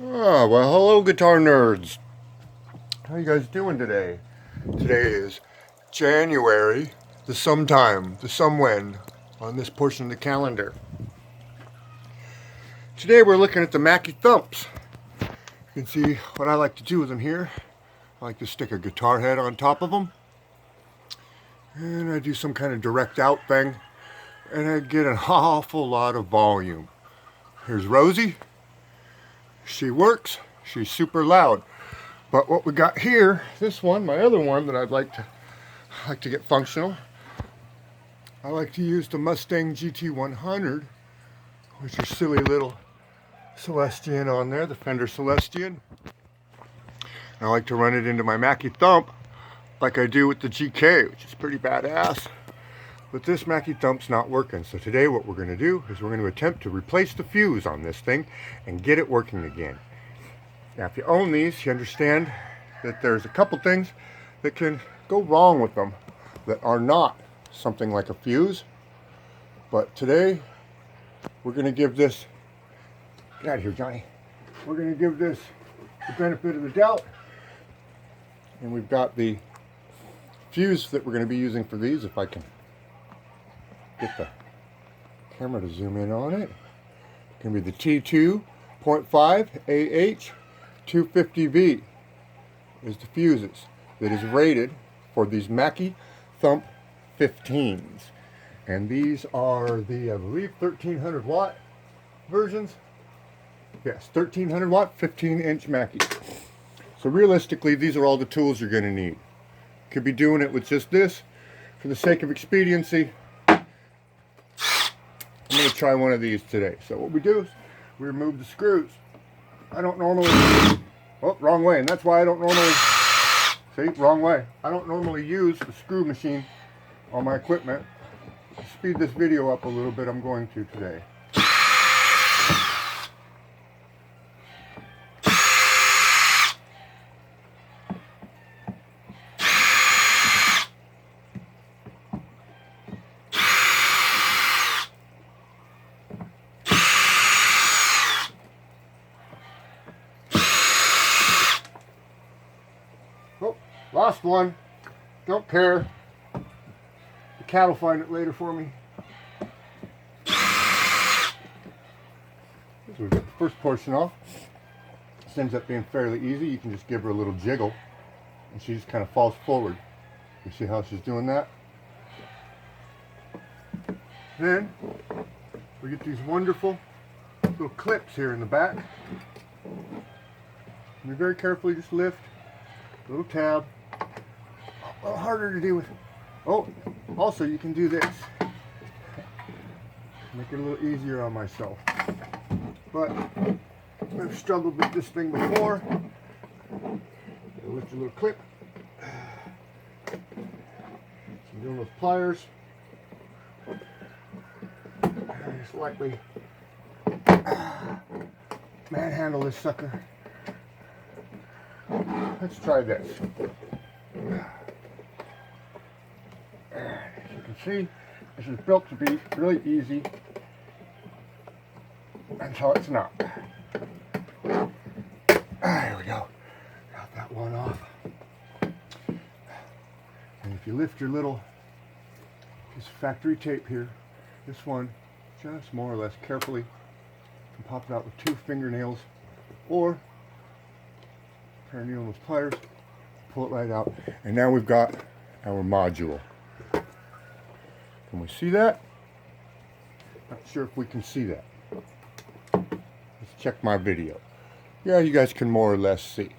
Oh, well, hello guitar nerds. How you guys doing today? Today is January, the sometime, the somewhen, on this portion of the calendar. Today we're looking at the Mackie Thumps. You can see what I like to do with them here. I like to stick a guitar head on top of them. And I do some kind of direct out thing. And I get an awful lot of volume. Here's Rosie. She works. She's super loud. But what we got here, this one, my other one that I'd like to get functional. I like to use the Mustang GT100, which is silly little Celestian on there, the Fender Celestian. And I like to run it into my Mackie Thump like I do with the GK, which is pretty badass. But this Mackie Thump's not working. So today what we're going to do is we're going to attempt to replace the fuse on this thing and get it working again. Now if you own these, you understand that there's a couple things that can go wrong with them that are not something like a fuse. But today we're going to give this, get out of here Johnny, we're going to give this the benefit of the doubt. And we've got the fuse that we're going to be using for these, if I can get the camera to zoom in on it. It's going to be the T2.5AH 250V is the fuses that is rated for these Mackie Thump 15s. And these are the, I believe, 1300 watt versions. Yes, 1300 watt, 15-inch Mackie. So realistically, these are all the tools you're going to need. Could be doing it with just this. For the sake of expediency, I'm going to try one of these today. So what we do is we remove the screws. I don't normally, oh, wrong way, and that's why I don't normally, see, wrong way. I don't normally use the screw machine on my equipment. To speed this video up a little bit, I'm going to today. Oh, lost one. Don't care. The cat will find it later for me. So we've got the first portion off. This ends up being fairly easy. You can just give her a little jiggle and she just kind of falls forward. You see how she's doing that? Then we get these wonderful little clips here in the back. You very carefully just lift. Little tab, a little harder to do with. Oh, also you can do this. Make it a little easier on myself. But I've struggled with this thing before. Lift your little clip. I'm doing those pliers. Just lightly manhandle this sucker. Let's try this. As you can see, this is built to be really easy until it's not. There we go. Got that one off. And if you lift your little piece of factory tape here, this one, just more or less carefully, you can pop it out with 2 fingernails or pair of needle pliers, pull it right out, and now we've got our module. Can we see that? Not sure if we can see that. Let's check my video. Yeah, you guys can more or less see.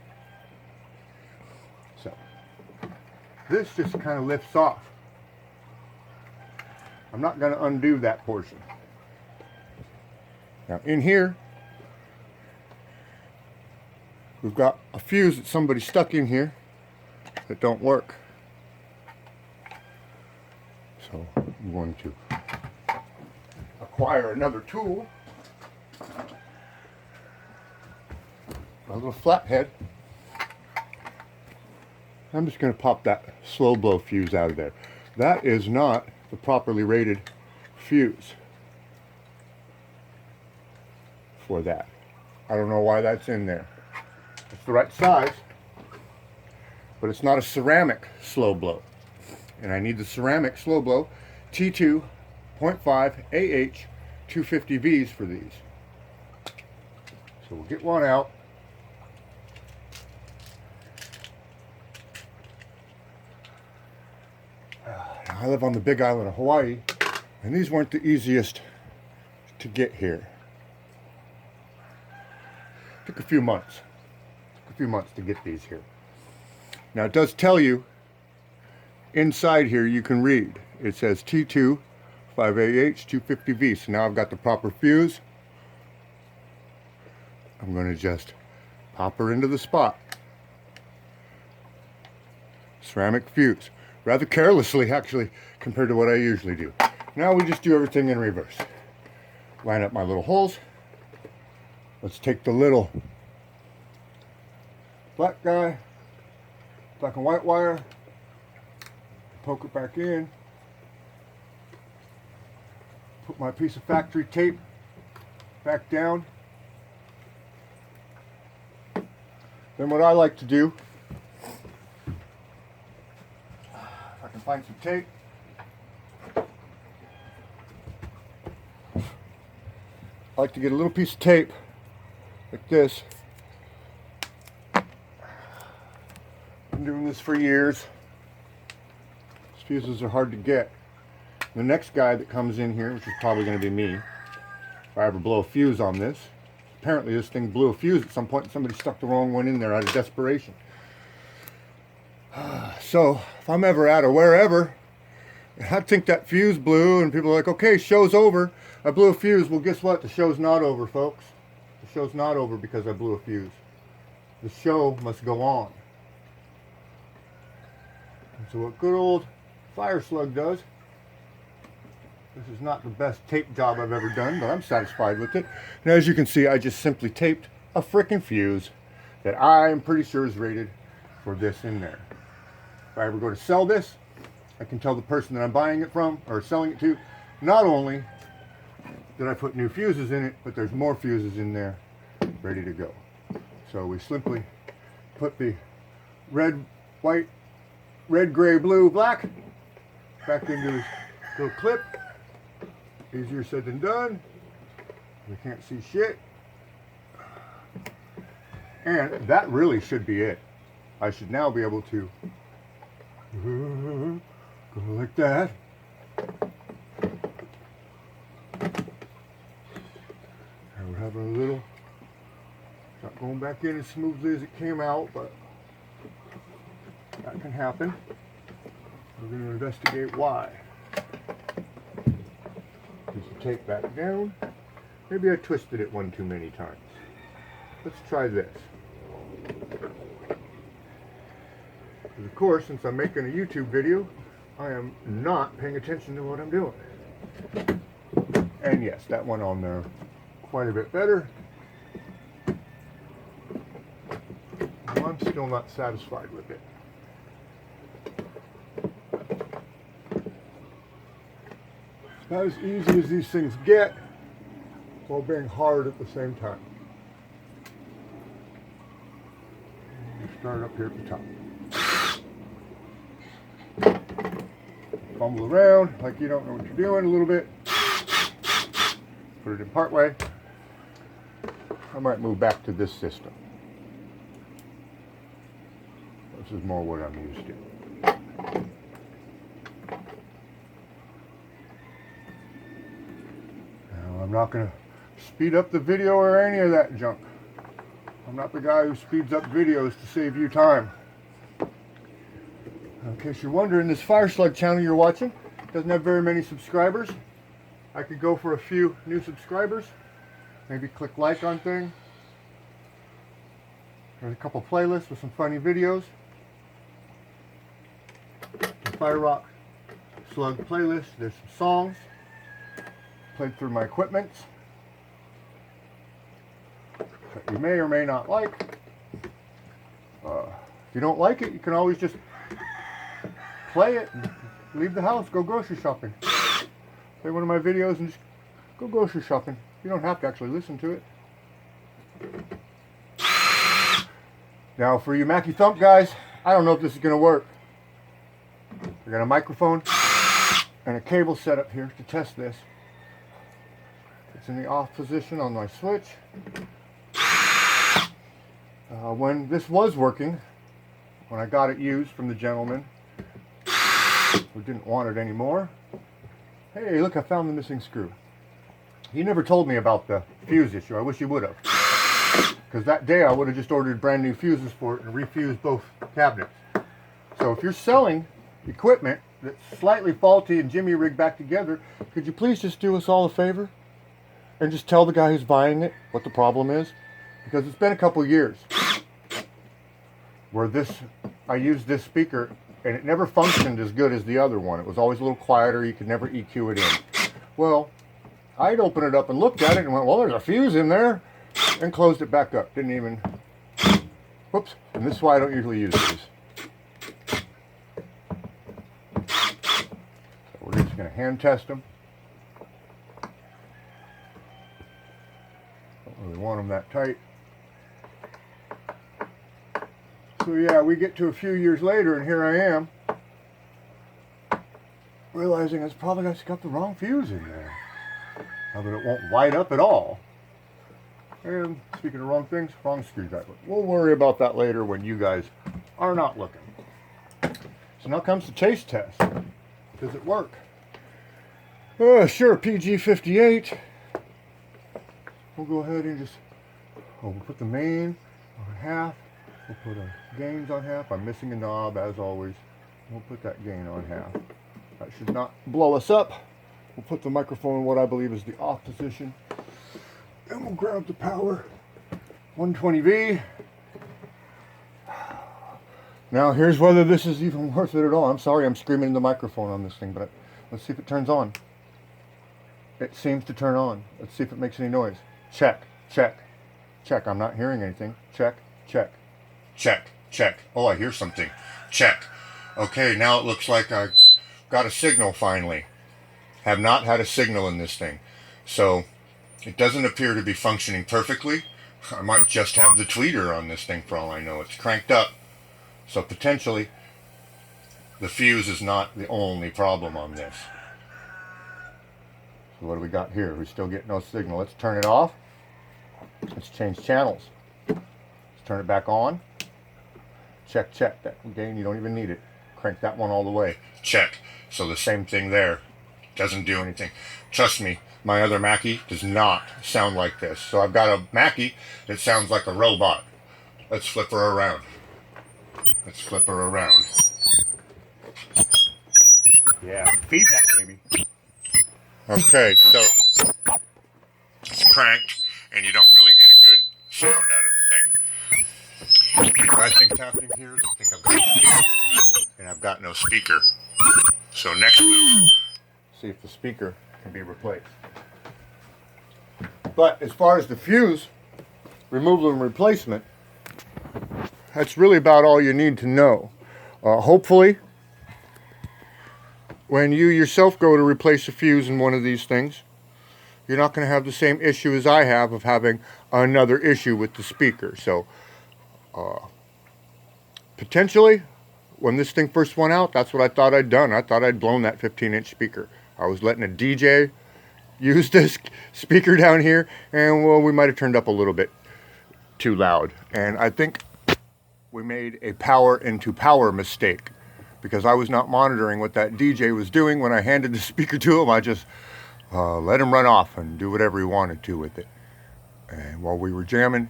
So, this just kind of lifts off. I'm not going to undo that portion. Now in here, we've got a fuse that somebody stuck in here that don't work. So I'm going to acquire another tool. A little flathead. I'm just going to pop that slow blow fuse out of there. That is not the properly rated fuse for that. I don't know why that's in there. It's the right size, but it's not a ceramic slow blow. And I need the ceramic slow blow T2.5AH 250Vs for these. So we'll get one out. I live on the big island of Hawaii, and these weren't the easiest to get here. Took a few months. To get these here. Now it does tell you inside here, you can read. It says T2.5AH 250V. So now I've got the proper fuse. I'm going to just pop her into the spot. Ceramic fuse. Rather carelessly, actually, compared to what I usually do. Now we just do everything in reverse. Line up my little holes. Let's take the little black guy, black and white wire, poke it back in, put my piece of factory tape back down. Then what I like to do, if I can find some tape, I like to get a little piece of tape like this. Been doing this for years. These fuses are hard to get. The next guy that comes in here, which is probably going to be me, if I ever blow a fuse on this. Apparently this thing blew a fuse at some point and somebody stuck the wrong one in there out of desperation. So if I'm ever out of wherever, I think that fuse blew and people are like, okay, show's over. I blew a fuse. Well, guess what? The show's not over, folks. The show's not over because I blew a fuse. The show must go on. And so what good old Fire Slug does, this is not the best tape job I've ever done, but I'm satisfied with it. And as you can see, I just simply taped a frickin' fuse that I'm pretty sure is rated for this in there. If I ever go to sell this, I can tell the person that I'm buying it from, or selling it to, not only did I put new fuses in it, but there's more fuses in there ready to go. So we simply put the red, white, red, gray, blue, black back into this little clip. Easier said than done. We can't see shit. And that really should be it. I should now be able to go like that. And we're having a little, not going back in as smoothly as it came out, but that can happen. We're going to investigate why. Put the tape back down. Maybe I twisted it one too many times. Let's try this. Because of course, since I'm making a YouTube video, I am not paying attention to what I'm doing. And yes, that went on there quite a bit better. Well, I'm still not satisfied with it. It's not as easy as these things get, while being hard at the same time. Start up here at the top. Fumble around like you don't know what you're doing a little bit. Put it in part way. I might move back to this system. This is more what I'm used to. Now, I'm not going to speed up the video or any of that junk. I'm not the guy who speeds up videos to save you time. In case you're wondering, this Fire Slug channel you're watching doesn't have very many subscribers. I could go for a few new subscribers. Maybe click like on things. There's a couple playlists with some funny videos. The Fire Rock Slug playlist. There's some songs played through my equipment that you may or may not like. If you don't like it, you can always just play it and leave the house, go grocery shopping. Play one of my videos and just go grocery shopping. You don't have to actually listen to it. Now for you Mackie Thump guys, I don't know if this is going to work. I got a microphone and a cable set up here to test this. It's in the off position on my switch. When this was working, when I got it used from the gentleman who didn't want it anymore. Hey, look, I found the missing screw. He never told me about the fuse issue. I wish he would have. Because that day I would have just ordered brand new fuses for it and refused both cabinets. So if you're selling equipment that's slightly faulty and jimmy rigged back together, could you please just do us all a favor and just tell the guy who's buying it what the problem is? Because it's been a couple years where I used this speaker and it never functioned as good as the other one. It was always a little quieter. You could never EQ it in. Well, I'd open it up and looked at it and went, well, there's a fuse in there, and closed it back up. Didn't even, whoops. And this is why I don't usually use these. So we're just going to hand test them. Don't really want them that tight. So yeah, we get to a few years later and here I am, realizing it's probably got the wrong fuse in there. Now that it won't light up at all. And speaking of wrong things, wrong screwdriver. We'll worry about that later when you guys are not looking. So now comes the taste test. Does it work? Sure, PG58. We'll go ahead and just, we'll put the main on half. We'll put our gains on half. I'm missing a knob as always. We'll put that gain on half. That should not blow us up. We'll put the microphone in what I believe is the off position. And we'll grab the power 120V. Now here's whether this is even worth it at all. I'm sorry I'm screaming in the microphone on this thing, but let's see if it turns on. It seems to turn on. Let's see if it makes any noise. Check, check, check. I'm not hearing anything. Check, check, check, check. Oh, I hear something. Check. Okay, now it looks like I got a signal finally. Have not had a signal in this thing. So it doesn't appear to be functioning perfectly. I might just have the tweeter on this thing for all I know. It's cranked up. So potentially the fuse is not the only problem on this. So what do we got here? We still get no signal. Let's turn it off. Let's change channels. Let's turn it back on. Check, check. That gain, you don't even need it. Crank that one all the way. Check. So the same thing there. Doesn't do anything. Trust me, my other Mackie does not sound like this. So I've got a Mackie that sounds like a robot. Let's flip her around. Let's flip her around. Yeah, feed that baby. Okay, so it's cranked and you don't really get a good sound out of the thing. What I think's happening here is I think I've got a speaker and I've got no speaker. So next move, see if the speaker can be replaced. But as far as the fuse removal and replacement, that's really about all you need to know. Hopefully, when you yourself go to replace a fuse in one of these things, you're not going to have the same issue as I have of having another issue with the speaker. So, potentially, when this thing first went out, that's what I thought I'd done. I thought I'd blown that 15-inch speaker. I was letting a DJ use this speaker down here, and well, we might have turned up a little bit too loud. And I think we made a power into power mistake because I was not monitoring what that DJ was doing. When I handed the speaker to him, I just let him run off and do whatever he wanted to with it. And while we were jamming,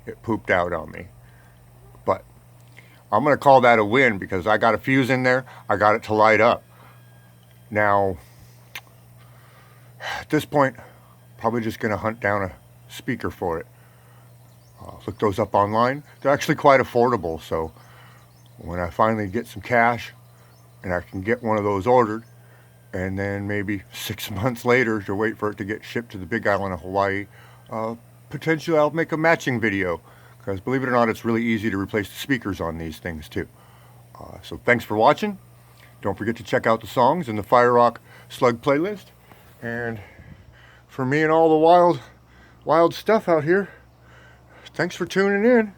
it pooped out on me. But I'm going to call that a win because I got a fuse in there. I got it to light up. Now, at this point, probably just going to hunt down a speaker for it. Look those up online. They're actually quite affordable, so when I finally get some cash and I can get one of those ordered, and then maybe 6 months later to wait for it to get shipped to the big island of Hawaii, potentially I'll make a matching video, because believe it or not, it's really easy to replace the speakers on these things too. So thanks for watching. Don't forget to check out the songs in the Fire Rock Slug playlist. And for me and all the wild stuff out here, thanks for tuning in.